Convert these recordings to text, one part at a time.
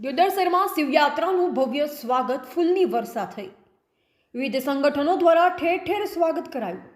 દિયોદર શહેરમાં શિવયાત્રાનું ભવ્ય સ્વાગત ફૂલની વર્ષા થઈ। વિવિધ સંગઠનો દ્વારા ઠેર ઠેર સ્વાગત કરાયું।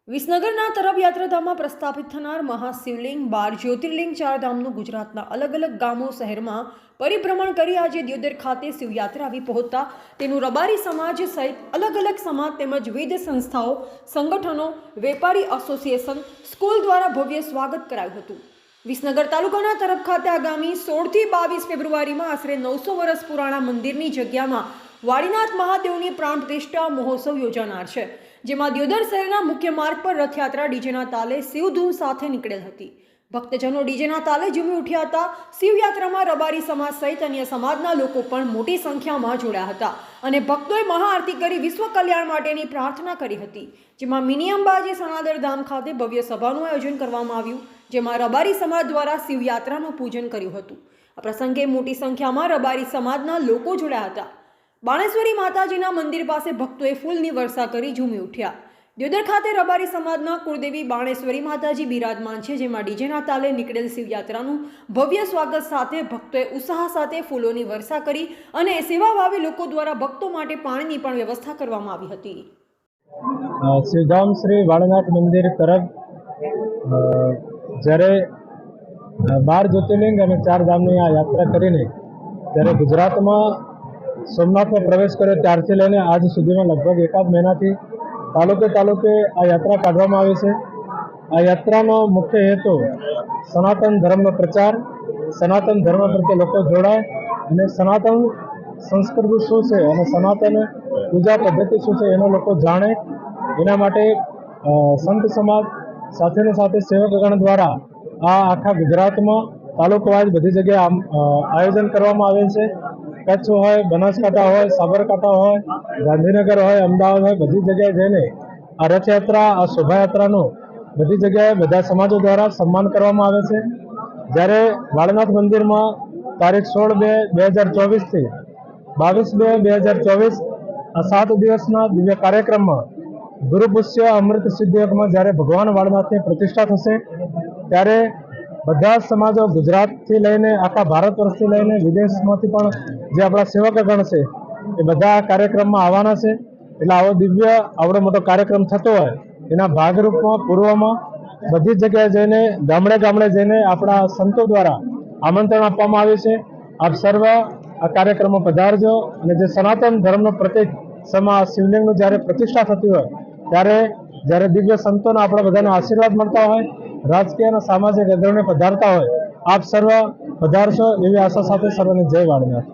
વિસનગરના તરફ યાત્રાધામમાં પ્રસ્થાપિત થનાર મહાશિવલિંગ 12 જ્યોતિર્લિંગ ચારધામનું ગુજરાતના અલગ અલગ ગામો શહેરમાં પરિભ્રમણ કરી આજે દિયોદર ખાતે શિવયાત્રા આવી પહોંચતા તેનું રબારી સમાજ સહિત અલગ અલગ સમાજ તેમજ વિવિધ સંસ્થાઓ, સંગઠનો, વેપારી એસોસિએશન, સ્કૂલ દ્વારા ભવ્ય સ્વાગત કરાયું હતું। વિસનગર તાલુકાના તરફ ખાતે આગામી 16 થી 22 ફેબ્રુઆરીમાં આશરે 900 વર્ષ પુરાણા મંદિરની જગ્યામાં વાડીનાથ મહાદેવની પ્રાણ પ્રતિષ્ઠા મહોત્સવ યોજાનાર છે, જેમાં દિયોદર શહેરના મુખ્ય માર્ગ પર રથયાત્રા ડીજેના તાલે શિવધૂમ સાથે નીકળેલ હતી। ભક્તજનો ડીજેના તાલે ઝૂમી ઉઠ્યા હતા। શિવયાત્રામાં રબારી સમાજ સહિત અન્ય સમાજના લોકો પણ મોટી સંખ્યામાં જોડાયા હતા અને ભક્તોએ મહાઆરતી કરી વિશ્વ કલ્યાણ માટેની પ્રાર્થના કરી હતી, જેમાં મિની અંબાજી સણાદર ધામ ખાતે ભવ્ય સભાનું આયોજન કરવામાં આવ્યું, જેમાં રબારી સમાજ દ્વારા શિવયાત્રાનું પૂજન કર્યું હતું। આ પ્રસંગે મોટી સંખ્યામાં રબારી સમાજના લોકો જોડાયા હતા। બાણેશ્વરી માતાજીના મંદિર પાસે ભક્તોએ ફૂલની વર્ષા કરી ઝૂમી ઉઠ્યા। દિયોદર ખાતે રબારી સમાજના કુળદેવી બાણેશ્વરી માતાજી બિરાજમાન છે, જેમાં ડીજેના તાલે નીકળેલ શિવયાત્રાનું ભવ્ય સ્વાગત સાથે ભક્તોએ ઉત્સાહ સાથે ફૂલોની વર્ષા કરી અને સેવાભાવી લોકો દ્વારા ભક્તો માટે પાણીની પણ વ્યવસ્થા કરવામાં આવી હતી। શિવધામ શ્રી વાળનાથ મંદિર તરફ જ્યારે 12 જ્યોતિર્લિંગ અને 4 ધામની આ યાત્રા કરીને જ્યારે ગુજરાતમાં સોમનાથમાં પ્રવેશ કર્યો ત્યારથી લઈને આજ સુધીમાં લગભગ એકાદ મહિનાથી તાલુકે આ યાત્રા કાઢવામાં આવી છે। આ યાત્રાનો મુખ્ય હેતુ સનાતન ધર્મનો પ્રચાર, સનાતન ધર્મ પ્રત્યે લોકો જોડાય અને સનાતન સંસ્કૃતિ શું છે અને સનાતન પૂજા પદ્ધતિ શું છે એનો લોકો જાણે, એના માટે સંત સમાજ સાથેને સાથે સેવકગણ દ્વારા આ આખા ગુજરાતમાં તાલુકાવાઇઝ બધી જગ્યાએ આયોજન કરવામાં આવેલ છે। કચ્છ હોય, બનાસકાંઠા હોય, સાબરકાંઠા હોય, ગાંધીનગર હોય, અમદાવાદ હોય, બધી જગ્યાએ જઈને આ રથયાત્રા, આ શોભાયાત્રાનું બધી જગ્યાએ બધા સમાજો દ્વારા સન્માન કરવામાં આવે છે। જ્યારે વાળનાથ મંદિરમાં તારીખ 16/2/2024 થી 22/2/2024 આ 7 દિવસના દિવ્ય કાર્યક્રમમાં ગુરુપુષ્ય અમૃત સિદ્ધયોગમાં જ્યારે ભગવાન વાળનાથની પ્રતિષ્ઠા થશે ત્યારે બધા સમાજો ગુજરાતથી લઈને આખા ભારત વર્ષથી લઈને વિદેશમાંથી પણ જે આપણા સેવકગણ છે એ બધા આ કાર્યક્રમમાં આવવાના છે। એટલે આવો દિવ્ય આવડો મોટો કાર્યક્રમ થતો હોય એના ભાગરૂપમાં પૂર્વમાં બધી જગ્યાએ જઈને ગામડે જઈને આપણા સંતો દ્વારા આમંત્રણ આપવામાં આવ્યું છે। આપ સર્વ આ કાર્યક્રમમાં પધારજો અને જે સનાતન ધર્મનો પ્રતીક સમા શિવલિંગનું જ્યારે પ્રતિષ્ઠા થતી હોય જ્યારે દિવ્ય સંતોના આપણા બધાને આશીર્વાદ મળતા હોય, રાજકીય અને સામાજિક અગ્રણીઓ પધારતા હોય, આપ સર્વ પધારશો એવી આશા સાથે સર્વને જય વાળનાથ।